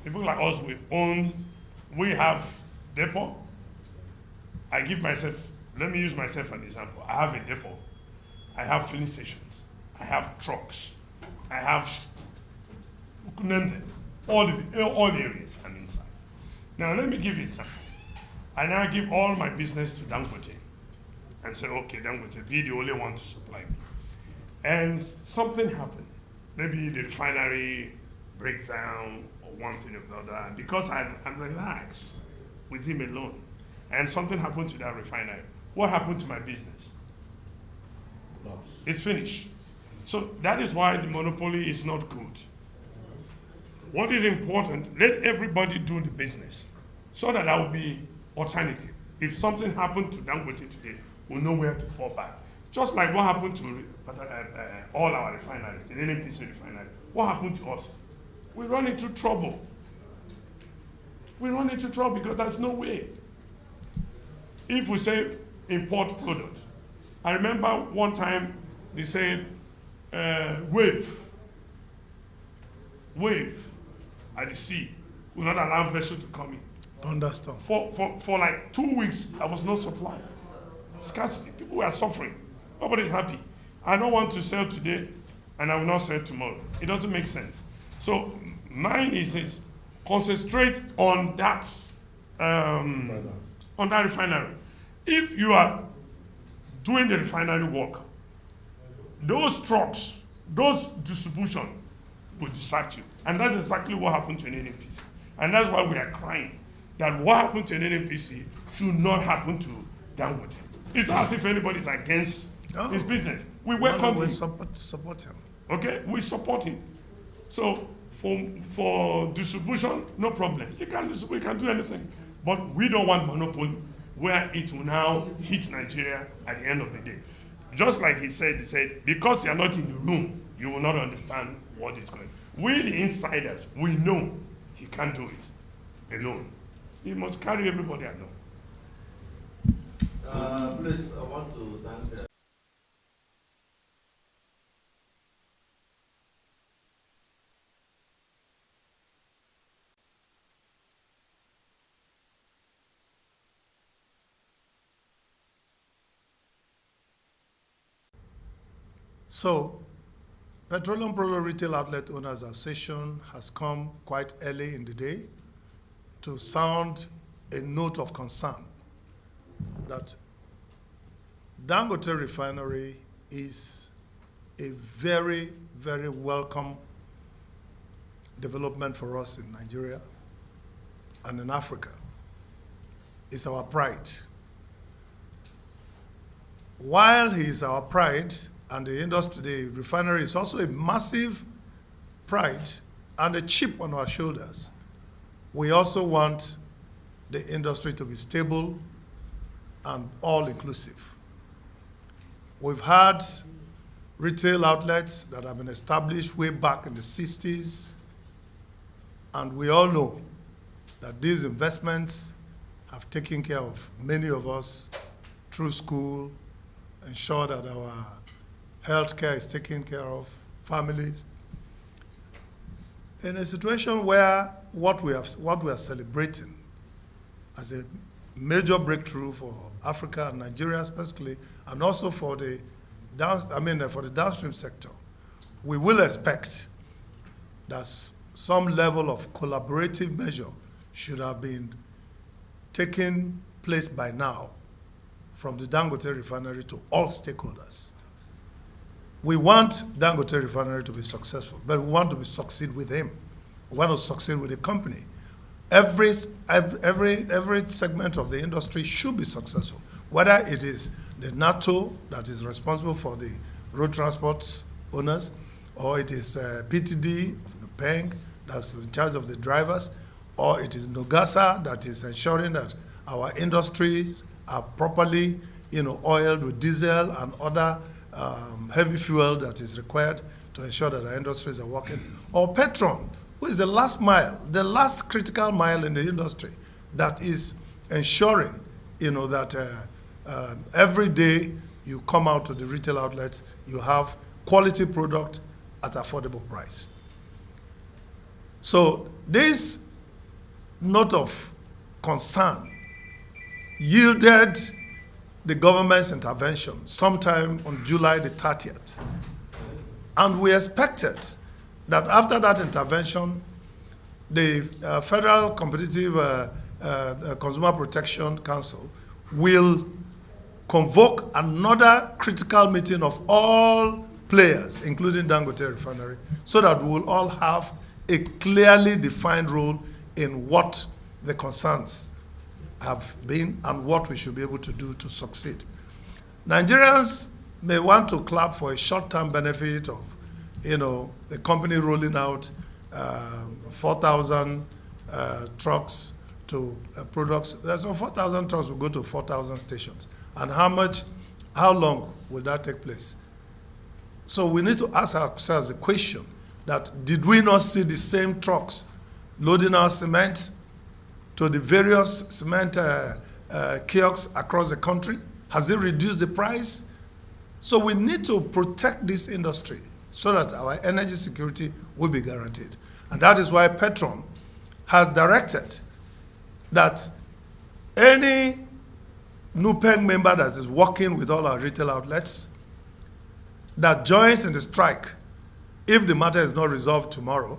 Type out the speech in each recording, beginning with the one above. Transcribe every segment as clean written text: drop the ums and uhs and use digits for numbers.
People like us, we have depot. I give myself, let me use myself as an example. I have a depot. I have filling stations. I have trucks. I have all the areas I'm inside. Now let me give you an example. I now give all my business to Dangote and say, okay, Dangote, be the only one to supply me. And something happened. Maybe the refinery breaks down or one thing or the other. And because I'm relaxed with him alone, and something happened to that refinery, what happened to my business? It's finished. So that is why the monopoly is not good. What is important, let everybody do the business so that there will be alternative. If something happened to Dangote today, we'll know where to fall back. Just like what happened to all our refineries, the NNPC refinery. What happened to us? We run into trouble. We run into trouble because there's no way. If we say import product, I remember one time they said wave at the sea will not allow vessel to come in. Thunderstorm. For like 2 weeks, there was no supply. Scarcity. People were suffering. Nobody's happy. I don't want to sell today, and I will not sell tomorrow. It doesn't make sense. So mine is concentrate on that refinery. If you are doing the refinery work, those trucks, those distribution will distract you. And that's exactly what happened to an NNPC. And that's why we are crying that what happened to an NNPC should not happen to Dangote. It's not as if anybody is against his business. We welcome him. We support him. Okay, we support him. So for distribution, no problem. We can do anything. But we don't want monopoly where it will now hit Nigeria at the end of the day. Just like he said, because you are not in the room, you will not understand what is going on. We, the insiders, we know he can't do it alone. He must carry everybody along. Please, I want to thank So, Petroleum Product Retail Outlet Owners Association has come quite early in the day to sound a note of concern that Dangote Refinery is a very, very welcome development for us in Nigeria and in Africa. It's our pride. While he is our pride, and the industry, the refinery is also a massive pride and a chip on our shoulders, we also want the industry to be stable and all-inclusive. We've had retail outlets that have been established way back in the 60s, and we all know that these investments have taken care of many of us through school, ensure that our healthcare is taken care of, families. In a situation where what we are celebrating as a major breakthrough for Africa and Nigeria especially, and also for the downstream sector, we will expect that some level of collaborative measure should have been taken place by now from the Dangote Refinery to all stakeholders. We want Dangote Refinery to be successful, but we want to succeed with him. We want to succeed with the company. Every segment of the industry should be successful, whether it is the NATO that is responsible for the road transport owners, or it is PTD of Nupeng that's in charge of the drivers, or it is Nogasa that is ensuring that our industries are properly, oiled with diesel and other heavy fuel that is required to ensure that our industries are working, or Petron, who is the last mile, the last critical mile in the industry that is ensuring, that every day you come out to the retail outlets, you have quality product at affordable price. So this note of concern yielded the government's intervention sometime on July the 30th. And we expected that after that intervention, the Federal Competitive Consumer Protection Council will convoke another critical meeting of all players, including Dangote Refinery, so that we will all have a clearly defined role in what the concerns have been and what we should be able to do to succeed. Nigerians may want to clap for a short-term benefit of, the company rolling out 4,000 trucks to products. So 4,000 trucks will go to 4,000 stations. And how long will that take place? So we need to ask ourselves the question that, did we not see the same trucks loading our cement to the various cement kiosks across the country? Has it reduced the price? So we need to protect this industry so that our energy security will be guaranteed. And that is why Petron has directed that any NUPENG member that is working with all our retail outlets that joins in the strike, if the matter is not resolved tomorrow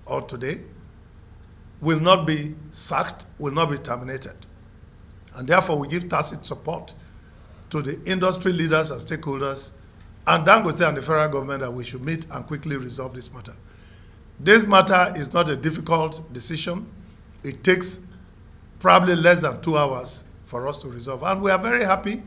or today, will not be sacked, will not be terminated. And therefore, we give tacit support to the industry leaders and stakeholders and Dangote and the federal government that we should meet and quickly resolve this matter. This matter is not a difficult decision. It takes probably less than 2 hours for us to resolve. And we are very happy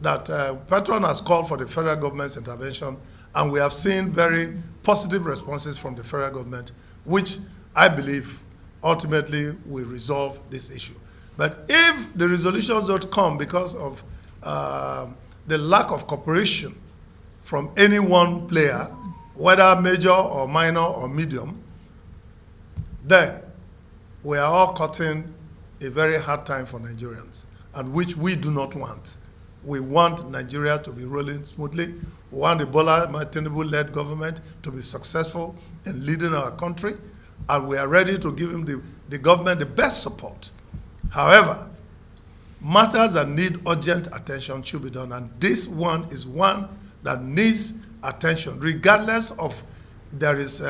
that Petron has called for the federal government's intervention, and we have seen very positive responses from the federal government, which I believe ultimately will resolve this issue. But if the resolutions don't come because of the lack of cooperation from any one player, whether major or minor or medium, then we are all cutting a very hard time for Nigerians, and which we do not want. We want Nigeria to be rolling smoothly. We want the Bola Tinubu-led government to be successful in leading our country, and we are ready to give him the government the best support. However, matters that need urgent attention should be done, and this one is one that needs attention, regardless of there is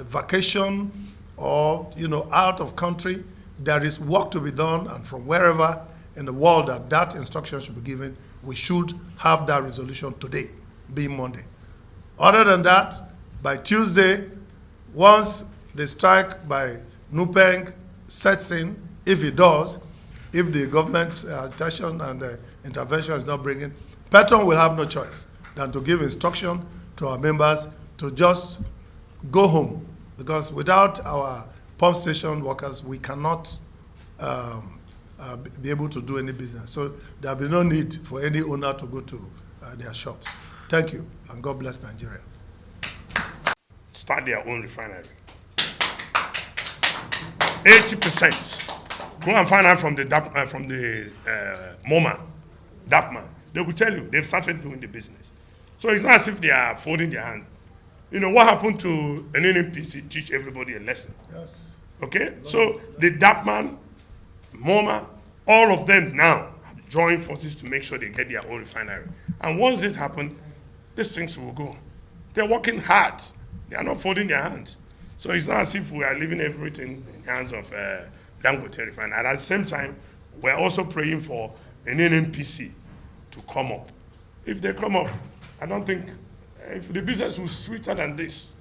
vacation or out of country. There is work to be done, and from wherever in the world that instruction should be given, we should have that resolution today, being Monday. Other than that, by Tuesday, once the strike by NUPENG sets in, if it does, if the government's attention and intervention is not bringing, Petron will have no choice than to give instruction to our members to just go home, because without our pump station workers, we cannot be able to do any business. So there will be no need for any owner to go to their shops. Thank you, and God bless Nigeria. Start their own refinery. 80%. Go and find out from the MoMA, DAPMA. They will tell you they've started doing the business. So it's not as if they are folding their hand. What happened to an NNPC teach everybody a lesson. Yes. Okay? So the DAPMA, MoMA, all of them now have joined forces to make sure they get their own refinery. And once this happens, these things will go. They're working hard. They are not folding their hands. So it's not as if we are leaving everything in the hands of Dangote Refinery. And at the same time, we're also praying for an NNPC to come up. If they come up, I don't think, if the business was sweeter than this,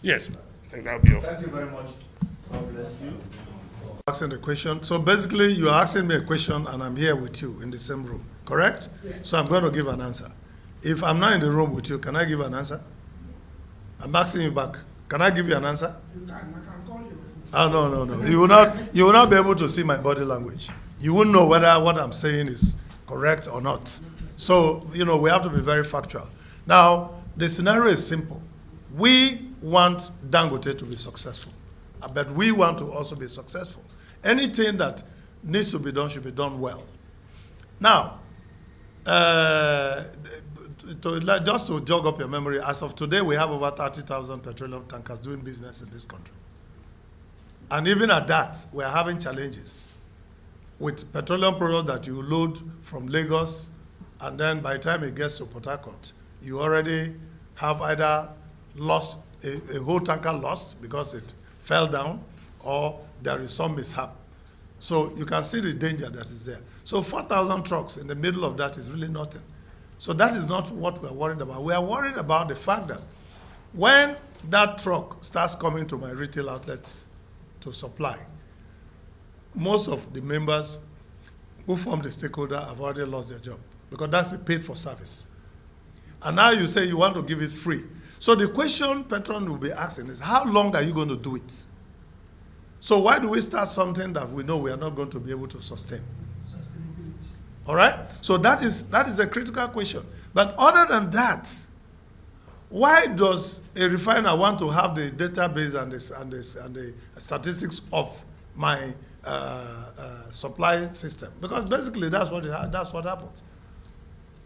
yes, I think that would be all. Thank you very much. God bless you. Asking the question. So basically, you are asking me a question, and I'm here with you in the same room, correct? Yes. So I'm going to give an answer. If I'm not in the room with you, can I give an answer? I'm asking you back. Can I give you an answer? You can. I can call you. Oh, no. You will not be able to see my body language. You won't know whether what I'm saying is correct or not. So, we have to be very factual. Now, the scenario is simple. We want Dangote to be successful, but we want to also be successful. Anything that needs to be done should be done well. Now, just to jog up your memory, as of today, we have over 30,000 petroleum tankers doing business in this country. And even at that, we're having challenges with petroleum products that you load from Lagos, and then by the time it gets to Port Harcourt, you already have either lost, a whole tanker lost because it fell down, or there is some mishap. So you can see the danger that is there. So 4,000 trucks in the middle of that is really nothing. So that is not what we're worried about. We are worried about the fact that when that truck starts coming to my retail outlets to supply, most of the members who form the stakeholder have already lost their job because that's a paid for service. And now you say you want to give it free. So the question Petron will be asking is, how long are you going to do it? So why do we start something that we know we are not going to be able to sustain? Sustainability. All right? So that is a critical question. But other than that, why does a refiner want to have the database and the statistics of my supply system? Because basically that's what happens.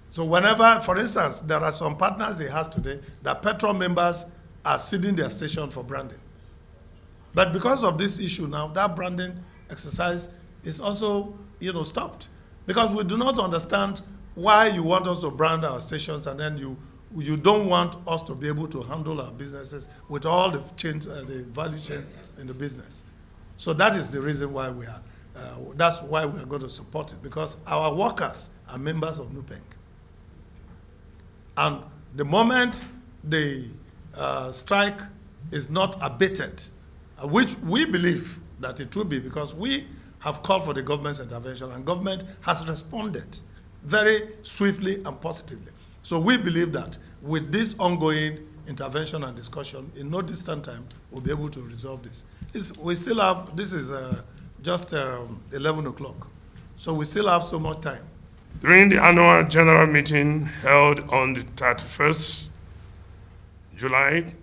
So whenever, for instance, there are some partners he has today that Petron members are ceding their station for branding. But because of this issue now, that branding exercise is also, stopped. Because we do not understand why you want us to brand our stations and then you don't want us to be able to handle our businesses with all the chains, the value chain in the business. So that is the reason why that's why we are going to support it, because our workers are members of NUPENG. And the moment the strike is not abated, which we believe that it will be, because we have called for the government's intervention and government has responded very swiftly and positively. So we believe that with this ongoing intervention and discussion, in no distant time, we'll be able to resolve this. We still have, this is just 11 o'clock. So we still have so much time. During the annual general meeting held on the 31st July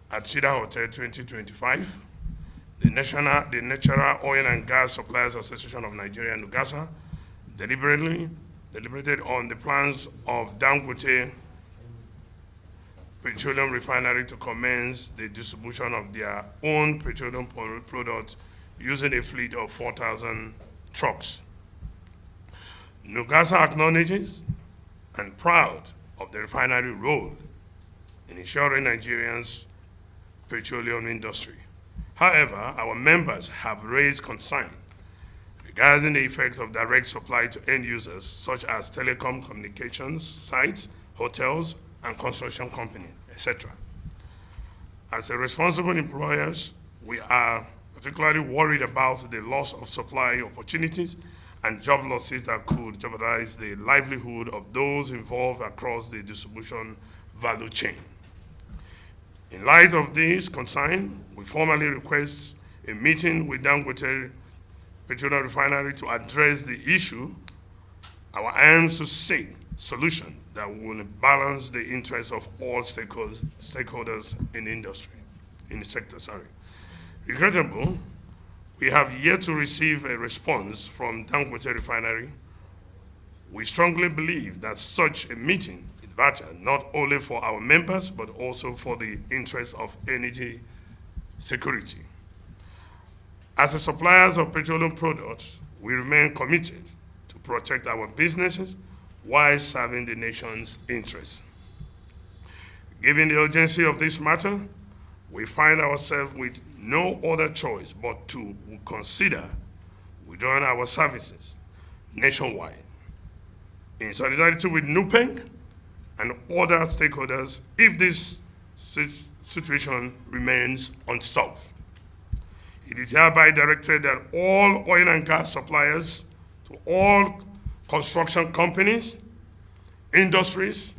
at Cedar Hotel 2025, the Natural Oil and Gas Suppliers Association of Nigeria, NUGASA, deliberated on the plans of Dangote Petroleum Refinery to commence the distribution of their own petroleum products using a fleet of 4,000 trucks. NUGASA acknowledges and proud of the refinery role in ensuring Nigerians' petroleum industry. However, our members have raised concern regarding the effect of direct supply to end users, such as telecom communications sites, hotels, and construction companies, etc. As a responsible employers, we are particularly worried about the loss of supply opportunities and job losses that could jeopardize the livelihood of those involved across the distribution value chain. In light of this concern, we formally request a meeting with Dangote Petroleum Refinery to address the issue. Our aims to seek solutions that will balance the interests of all stakeholders in the sector. Regrettable, we have yet to receive a response from Dangote Refinery. We strongly believe that such a meeting is vital, not only for our members, but also for the interests of energy security. As a suppliers of petroleum products, we remain committed to protect our businesses while serving the nation's interests. Given the urgency of this matter, we find ourselves with no other choice but to consider withdrawing our services nationwide in solidarity with NUPENG and other stakeholders if this situation remains unsolved. It is hereby directed that all oil and gas suppliers to all construction companies, industries,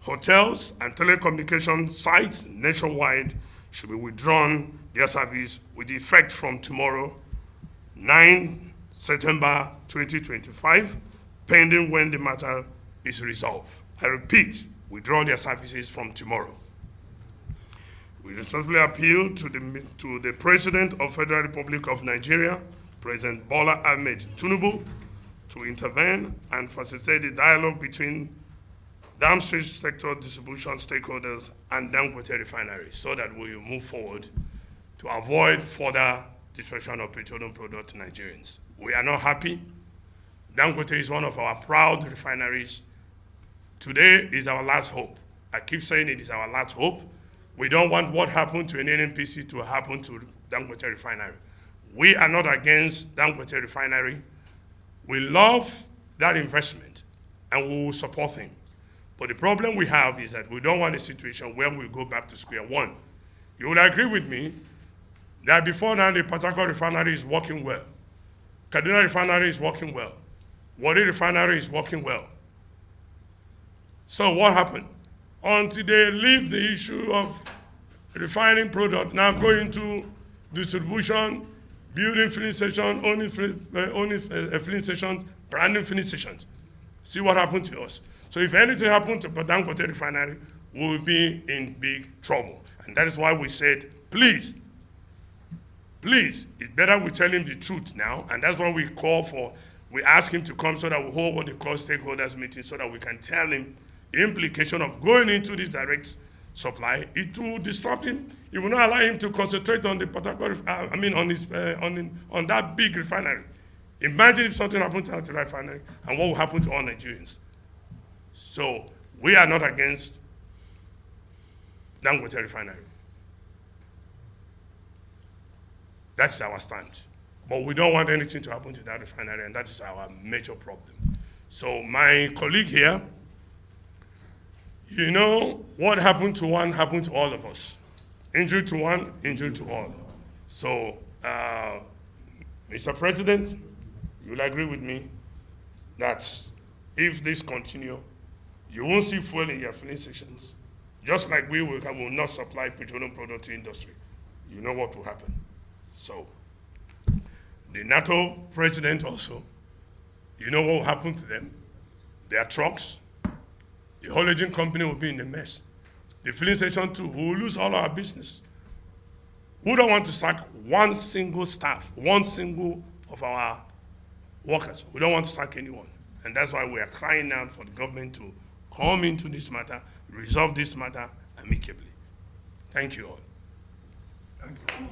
hotels, and telecommunication sites nationwide should be withdrawn their service with effect from tomorrow, 9 September 2025, pending when the matter is resolved. I repeat, withdraw their services from tomorrow. We recently appealed to the President of Federal Republic of Nigeria, President Bola Ahmed Tinubu, to intervene and facilitate the dialogue between downstream sector distribution stakeholders and Dangote Refinery so that we will move forward to avoid further destruction of petroleum products to Nigerians. We are not happy. Dangote is one of our proud refineries. Today is our last hope. I keep saying it is our last hope. We don't want what happened to an NNPC to happen to Dangote Refinery. We are not against Dangote Refinery. We love that investment and we will support him. But the problem we have is that we don't want a situation where we go back to square one. You will agree with me that before now the Port Harcourt Refinery is working well. Kaduna Refinery is working well. Warri Refinery is working well. So what happened? Until they leave the issue of refining product, now going to distribution, building filling stations, owning filling stations, branding filling stations. See what happened to us. So if anything happened to Dangote Refinery, we will be in big trouble. And that is why we said, please, it's better we tell him the truth now. And that's why we call for, we ask him to come so that we hold what they call stakeholders meeting so that we can tell him the implication of going into this direct supply. It will disrupt him. It will not allow him to concentrate on the on that big refinery. Imagine if something happened to the refinery and what will happen to all Nigerians. So we are not against Dangote Refinery. That's our stand. But we don't want anything to happen to that refinery, and that is our major problem. So my colleague here, you know, what happened to one happened to all of us. Injury to one, injury to all. So, Mr. President, you'll agree with me that if this continue, you won't see fuel in your filling stations. Just like we will not supply petroleum product to industry. You know what will happen. So, the NATO president also, you know what will happen to them? Their trucks, the haulaging company will be in a mess. The filling station too, we will lose all our business. We don't want to sack one single staff, one single of our workers. We don't want to sack anyone. And that's why we are crying out for the government to come into this matter, resolve this matter amicably. Thank you all. Thank you.